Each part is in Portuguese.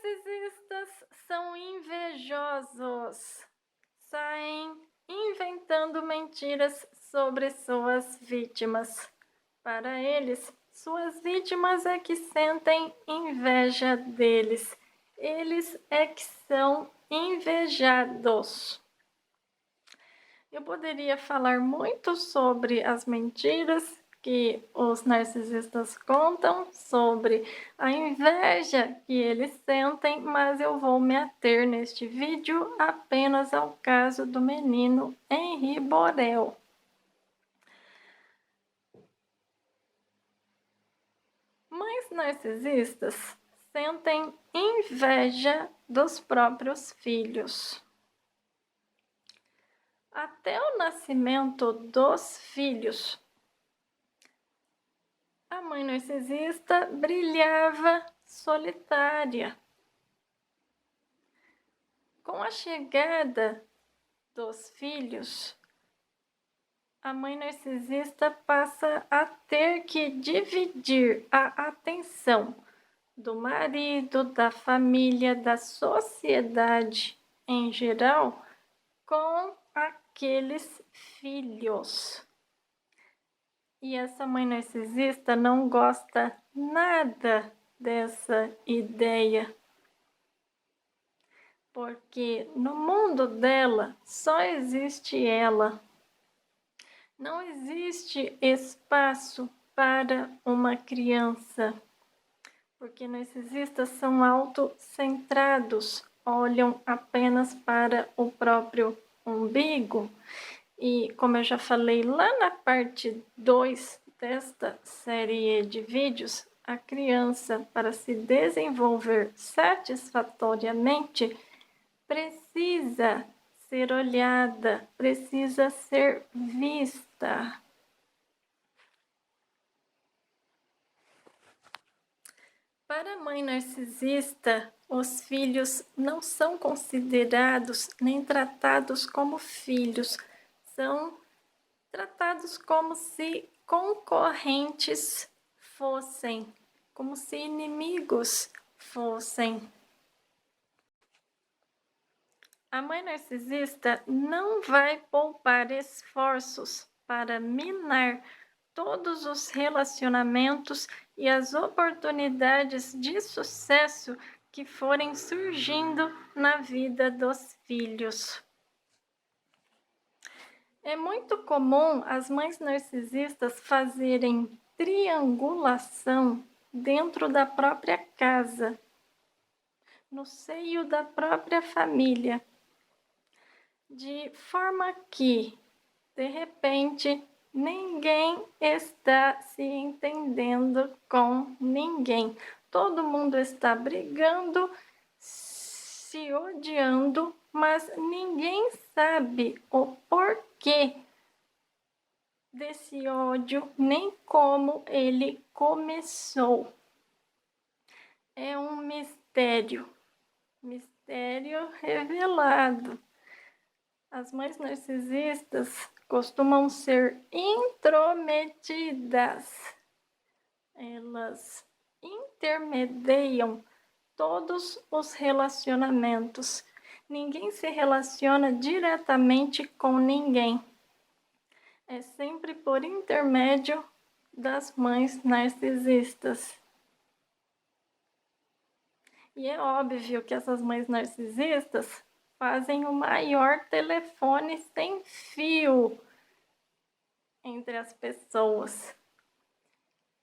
narcisistas são invejosos. Saem inventando mentiras sobre suas vítimas. Para eles, suas vítimas é que sentem inveja deles. Eles é que são invejados. Eu poderia falar muito sobre as mentiras que os narcisistas contam, sobre a inveja que eles sentem, mas eu vou me ater neste vídeo apenas ao caso do menino Henri Borel. Mães narcisistas sentem inveja dos próprios filhos. Até o nascimento dos filhos, a mãe narcisista brilhava solitária. Com a chegada dos filhos, a mãe narcisista passa a ter que dividir a atenção do marido, da família, da sociedade em geral com aqueles filhos. E essa mãe narcisista não gosta nada dessa ideia, porque no mundo dela só existe ela. Não existe espaço para uma criança, porque narcisistas são autocentrados, olham apenas para o próprio umbigo. E como eu já falei lá na parte 2 desta série de vídeos, a criança, para se desenvolver satisfatoriamente, precisa ser olhada, precisa ser vista. Para a mãe narcisista, os filhos não são considerados nem tratados como filhos, são tratados como se concorrentes fossem, como se inimigos fossem. A mãe narcisista não vai poupar esforços para minar todos os relacionamentos e as oportunidades de sucesso que forem surgindo na vida dos filhos. É muito comum as mães narcisistas fazerem triangulação dentro da própria casa, no seio da própria família, de forma que, de repente, ninguém está se entendendo com ninguém. Todo mundo está brigando, se odiando, mas ninguém sabe o porquê desse ódio, nem como ele começou. É um mistério revelado. As mães narcisistas costumam ser intrometidas. Elas intermediam todos os relacionamentos. Ninguém se relaciona diretamente com ninguém. É sempre por intermédio das mães narcisistas. E é óbvio que essas mães narcisistas fazem o maior telefone sem fio entre as pessoas.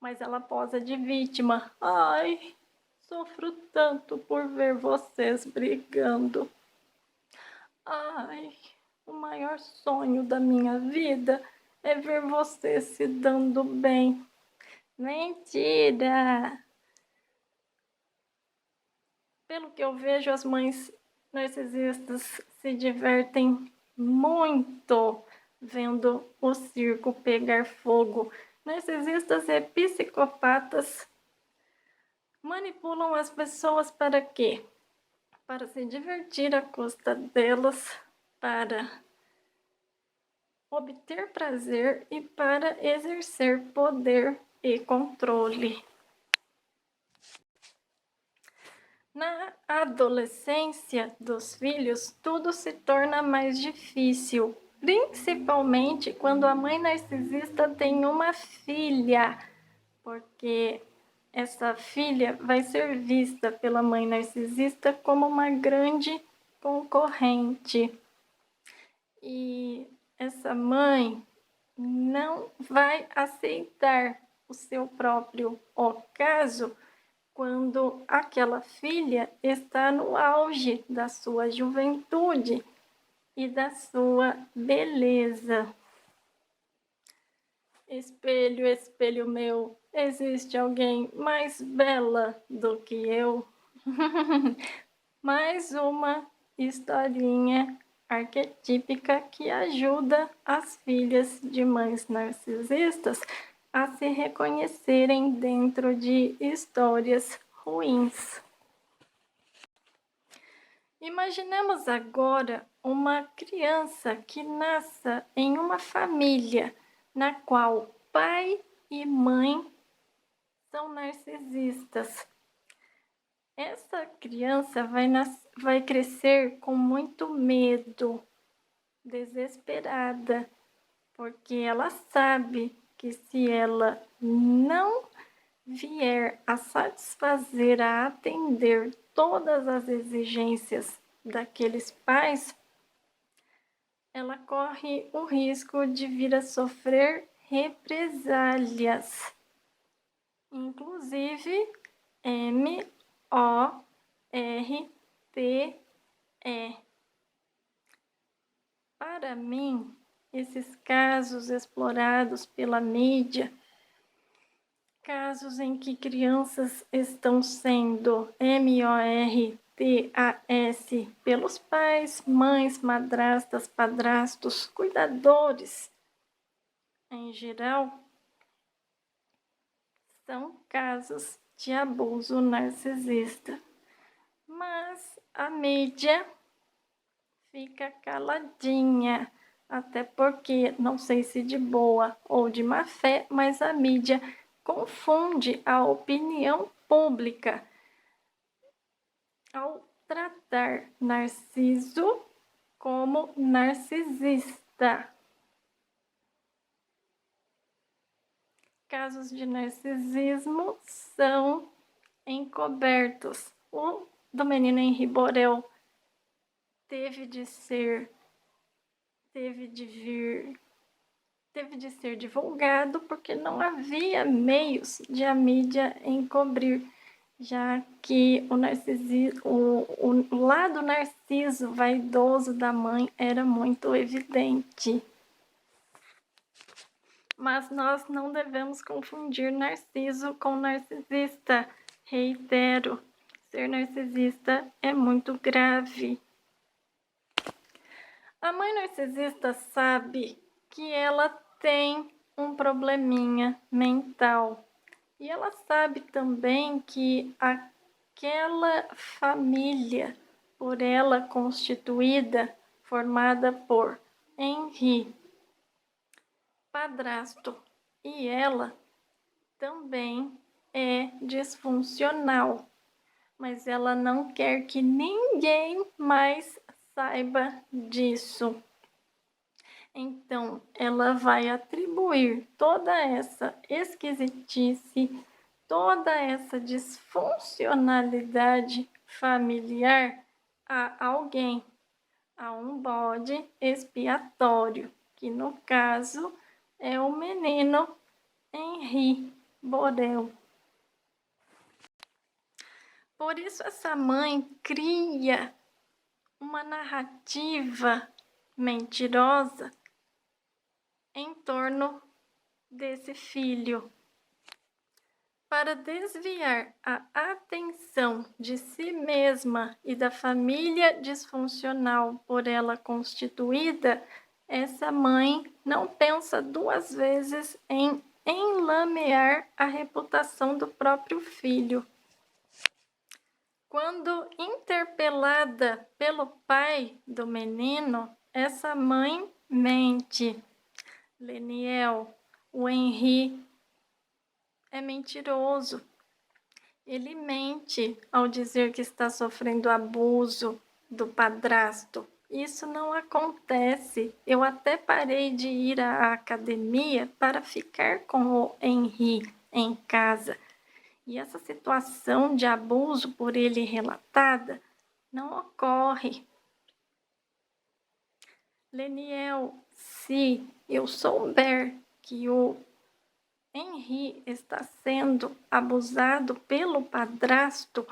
Mas ela posa de vítima. Ai, sofro tanto por ver vocês brigando. Ai, o maior sonho da minha vida é ver vocês se dando bem. Mentira! Pelo que eu vejo, as mães narcisistas se divertem muito vendo o circo pegar fogo. Narcisistas e psicopatas manipulam as pessoas para quê? Para se divertir à custa delas, para obter prazer e para exercer poder e controle. Na adolescência dos filhos, tudo se torna mais difícil, principalmente quando a mãe narcisista tem uma filha, porque essa filha vai ser vista pela mãe narcisista como uma grande concorrente. E essa mãe não vai aceitar o seu próprio ocaso quando aquela filha está no auge da sua juventude e da sua beleza. Espelho, espelho meu, existe alguém mais bela do que eu? Mais uma historinha arquetípica que ajuda as filhas de mães narcisistas a se reconhecerem dentro de histórias ruins. Imaginemos agora uma criança que nasça em uma família na qual pai e mãe são narcisistas. Essa criança vai crescer com muito medo, desesperada, porque ela sabe que se ela não vier a satisfazer, a atender todas as exigências daqueles pais, ela corre o risco de vir a sofrer represálias, inclusive MORTE. Para mim, esses casos explorados pela mídia, casos em que crianças estão sendo MORTAS pelos pais, mães, madrastas, padrastos, cuidadores em geral, são casos de abuso narcisista. Mas a mídia fica caladinha, até porque, não sei se de boa ou de má fé, mas a mídia confunde a opinião pública ao tratar Narciso como narcisista. Casos de narcisismo são encobertos. O do menino Henri Borel teve de ser divulgado porque não havia meios de a mídia encobrir, já que o lado narciso vaidoso da mãe era muito evidente. Mas nós não devemos confundir narciso com narcisista. Reitero, ser narcisista é muito grave. A mãe narcisista sabe que ela tem um probleminha mental. E ela sabe também que aquela família, por ela constituída, formada por Henri, padrasto, e ela também é disfuncional. Mas ela não quer que ninguém mais saiba disso. Então, ela vai atribuir toda essa esquisitice, toda essa disfuncionalidade familiar a alguém, a um bode expiatório, que no caso é o menino Henri Borel. Por isso essa mãe cria uma narrativa mentirosa em torno desse filho, para desviar a atenção de si mesma e da família disfuncional por ela constituída. Essa mãe não pensa duas vezes em enlamear a reputação do próprio filho. Quando interpelada pelo pai do menino, essa mãe mente. Leniel, o Henri é mentiroso. Ele mente ao dizer que está sofrendo abuso do padrasto. Isso não acontece. Eu até parei de ir à academia para ficar com o Henri em casa. E essa situação de abuso por ele relatada não ocorre. Leniel, se eu souber que o Henri está sendo abusado pelo padrasto,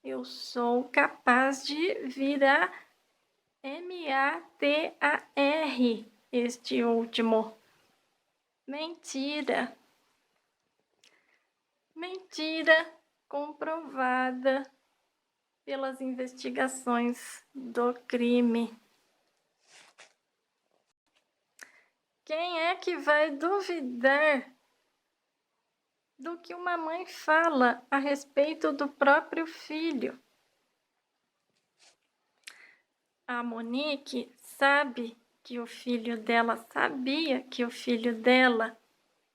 eu sou capaz de virar MATAR este último. Mentira. Mentira comprovada pelas investigações do crime. Quem é que vai duvidar do que uma mãe fala a respeito do próprio filho? A Monique sabe que o filho dela sabia que o filho dela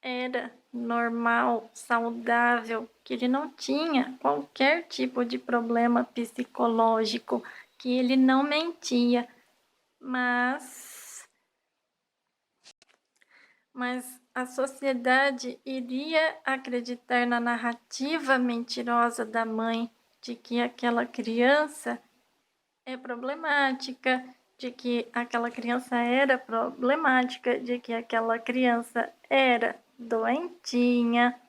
era normal, saudável, que ele não tinha qualquer tipo de problema psicológico, que ele não mentia, mas a sociedade iria acreditar na narrativa mentirosa da mãe de que aquela criança é problemática, de que aquela criança era problemática, de que aquela criança era doentinha,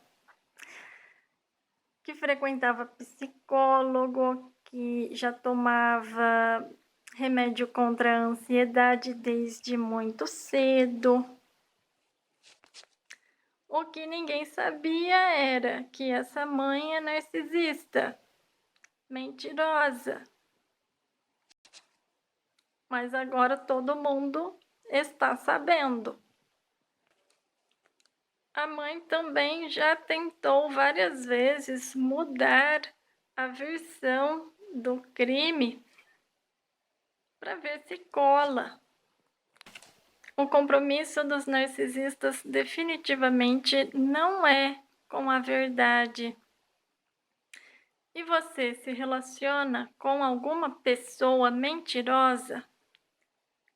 que frequentava psicólogo, que já tomava remédio contra a ansiedade desde muito cedo. O que ninguém sabia era que essa mãe é narcisista, mentirosa. Mas agora todo mundo está sabendo. A mãe também já tentou várias vezes mudar a versão do crime para ver se cola. O compromisso dos narcisistas definitivamente não é com a verdade. E você se relaciona com alguma pessoa mentirosa?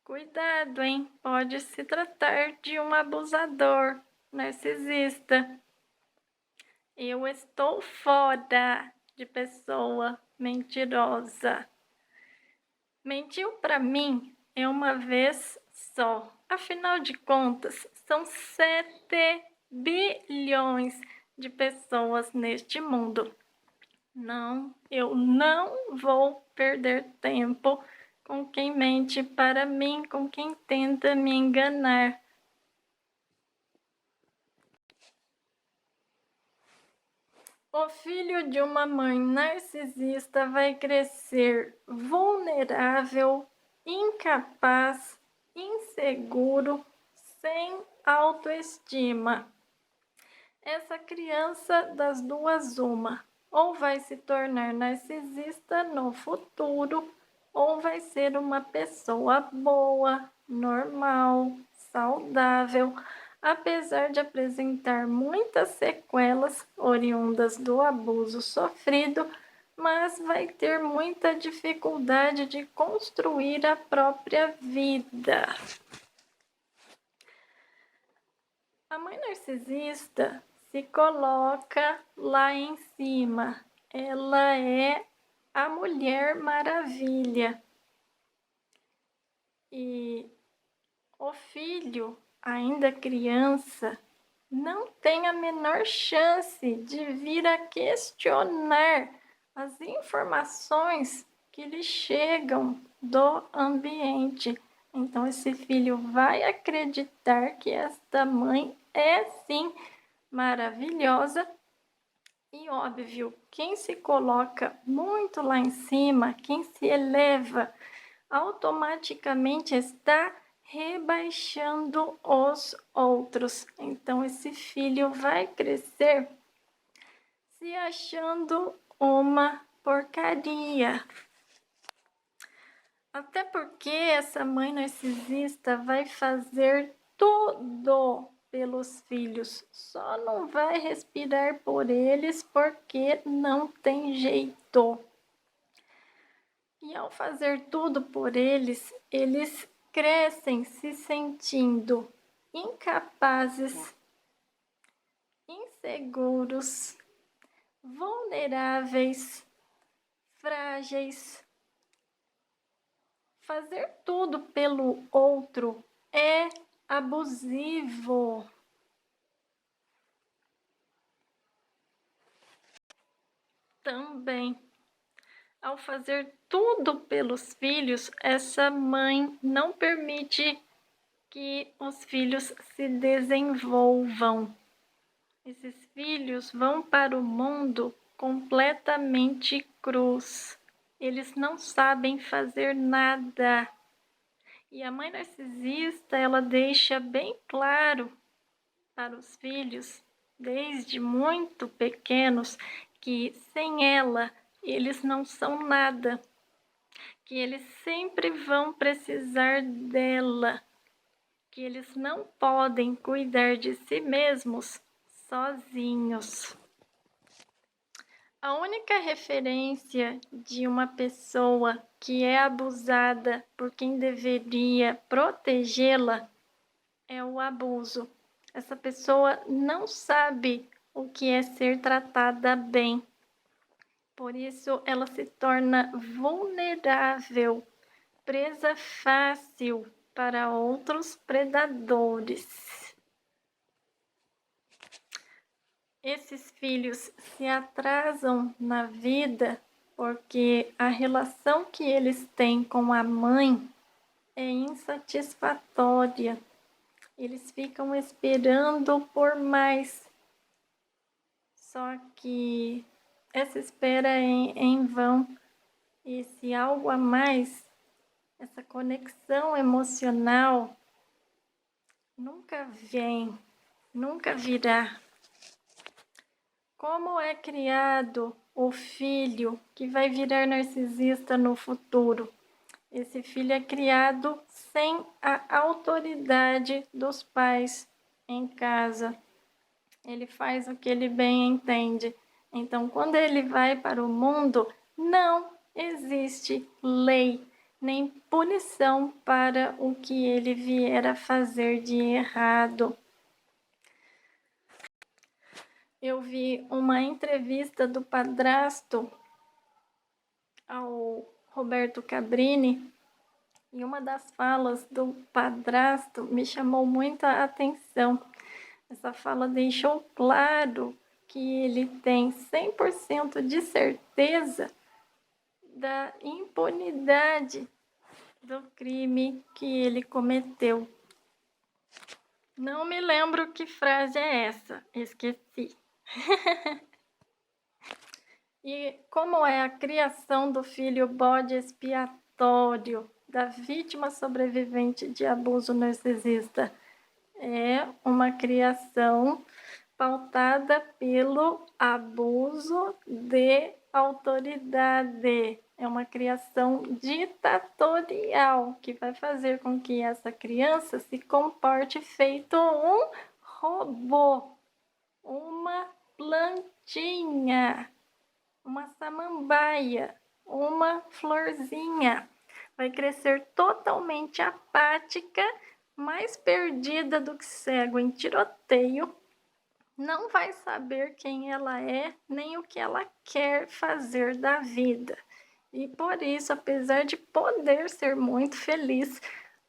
Cuidado, hein? Pode se tratar de um abusador narcisista. Eu estou fora de pessoa mentirosa. Mentiu para mim é uma vez só. Afinal de contas, são 7 bilhões de pessoas neste mundo. Não, eu não vou perder tempo com quem mente para mim, com quem tenta me enganar. O filho de uma mãe narcisista vai crescer vulnerável, incapaz, inseguro, sem autoestima. Essa criança, das duas uma, ou vai se tornar narcisista no futuro, ou vai ser uma pessoa boa, normal, saudável, apesar de apresentar muitas sequelas oriundas do abuso sofrido, mas vai ter muita dificuldade de construir a própria vida. A mãe narcisista se coloca lá em cima. Ela é a Mulher Maravilha. E o filho, ainda criança, não tem a menor chance de vir a questionar as informações que lhe chegam do ambiente. Então, esse filho vai acreditar que esta mãe é, sim, maravilhosa. E, óbvio, quem se coloca muito lá em cima, quem se eleva, automaticamente está rebaixando os outros. Então, esse filho vai crescer se achando uma porcaria. Até porque essa mãe narcisista vai fazer tudo pelos filhos, só não vai respirar por eles porque não tem jeito. E ao fazer tudo por eles, eles crescem se sentindo incapazes, inseguros, vulneráveis, frágeis. Fazer tudo pelo outro é abusivo. Também, ao fazer tudo pelos filhos, essa mãe não permite que os filhos se desenvolvam. Esses filhos vão para o mundo completamente crus. Eles não sabem fazer nada. E a mãe narcisista, ela deixa bem claro para os filhos, desde muito pequenos, que sem ela eles não são nada, que eles sempre vão precisar dela, que eles não podem cuidar de si mesmos sozinhos. A única referência de uma pessoa que é abusada por quem deveria protegê-la é o abuso. Essa pessoa não sabe o que é ser tratada bem. Por isso, ela se torna vulnerável, presa fácil para outros predadores. Esses filhos se atrasam na vida porque a relação que eles têm com a mãe é insatisfatória. Eles ficam esperando por mais. Só que essa espera é em vão. Esse algo a mais, essa conexão emocional, nunca vem, nunca virá. Como é criado o filho que vai virar narcisista no futuro? Esse filho é criado sem a autoridade dos pais em casa. Ele faz o que ele bem entende. Então, quando ele vai para o mundo, não existe lei nem punição para o que ele vier a fazer de errado. Eu vi uma entrevista do padrasto ao Roberto Cabrini e uma das falas do padrasto me chamou muita atenção. Essa fala deixou claro que ele tem 100% de certeza da impunidade do crime que ele cometeu. Não me lembro que frase é essa, esqueci. E como é a criação do filho bode expiatório da vítima sobrevivente de abuso narcisista? É uma criação pautada pelo abuso de autoridade. É uma criação ditatorial que vai fazer com que essa criança se comporte feito um robô, uma plantinha, uma samambaia, uma florzinha. Vai crescer totalmente apática, mais perdida do que cego em tiroteio, não vai saber quem ela é, nem o que ela quer fazer da vida. E por isso, apesar de poder ser muito feliz,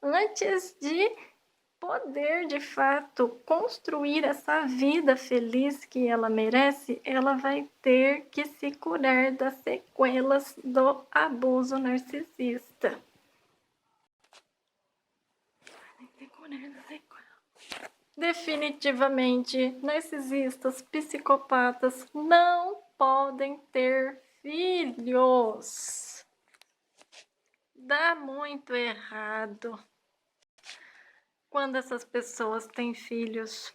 antes de poder de fato construir essa vida feliz que ela merece, ela vai ter que se curar das sequelas do abuso narcisista. Definitivamente, narcisistas, psicopatas não podem ter filhos. Dá muito errado quando essas pessoas têm filhos.